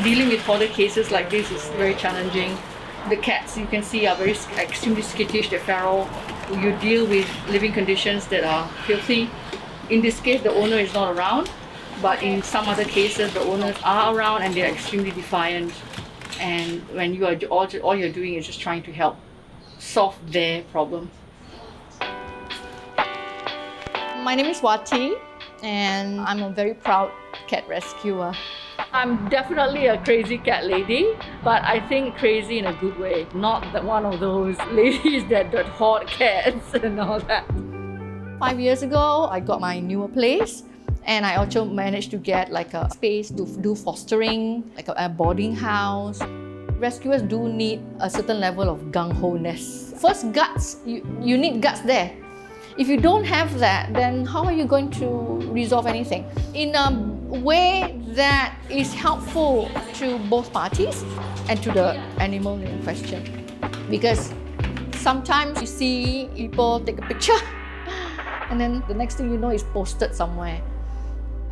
dealing with hoarder cases like this is very challenging. The cats, you can see, are extremely skittish, they're feral. You deal with living conditions that are filthy. In this case, the owner is not around, but in some other cases, the owners are around and they're extremely defiant. And when you are all you're doing is just trying to help solve their problem. My name is Wati, and I'm a very proud cat rescuer. I'm definitely a crazy cat lady, but I think crazy in a good way, not one of those ladies that hoard cats and all that. 5 years ago, I got my newer place, and I also managed to get like a space to do fostering, like a boarding house. Rescuers do need a certain level of gung-ho-ness. First, guts. You need guts there. If you don't have that, then how are you going to resolve anything? In a way that is helpful to both parties and to the animal in question. Because sometimes you see people take a picture and then the next thing you know, it's posted somewhere.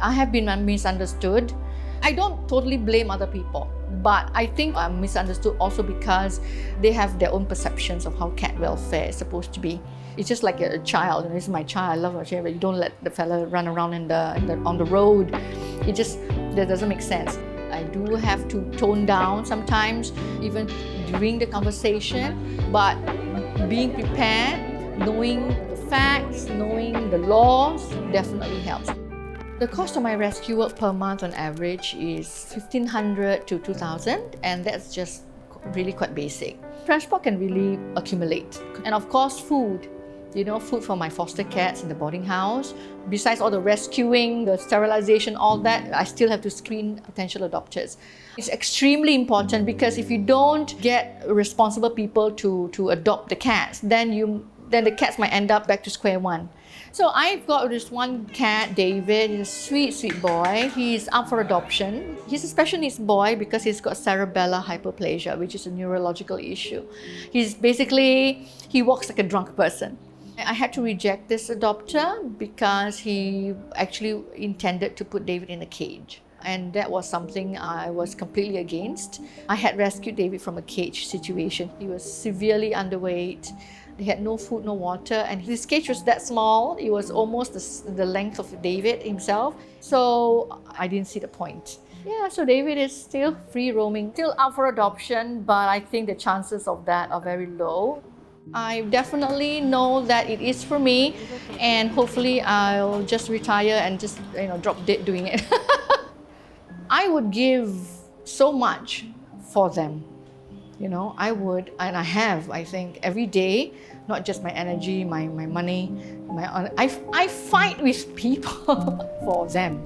I have been misunderstood. I don't totally blame other people, but I think I'm misunderstood also because they have their own perceptions of how cat welfare is supposed to be. It's just like a child, and this is my child, I love my child, but you don't let the fella run around on the road. That doesn't make sense. I do have to tone down sometimes, even during the conversation, but being prepared, knowing the facts, knowing the laws definitely helps. The cost of my rescue work per month on average is 1,500 to 2,000, and that's just really quite basic. Transport can really accumulate. And of course, food. Food for my foster cats in the boarding house. Besides all the rescuing, the sterilization, all that, I still have to screen potential adopters. It's extremely important because if you don't get responsible people to adopt the cats, then the cats might end up back to square one. So I've got this one cat, David. He's a sweet, sweet boy. He's up for adoption. He's a special needs boy because he's got cerebellar hyperplasia, which is a neurological issue. He walks like a drunk person. I had to reject this adopter because he actually intended to put David in a cage. And that was something I was completely against. I had rescued David from a cage situation. He was severely underweight. They had no food, no water, and his cage was that small. It was almost the length of David himself. So I didn't see the point. Yeah, so David is still free roaming, still up for adoption, but I think the chances of that are very low. I definitely know that it is for me, and hopefully I'll just retire and just drop dead doing it. I would give so much for them. I would, and I have, I think, every day, not just my energy, my money, I fight with people for them.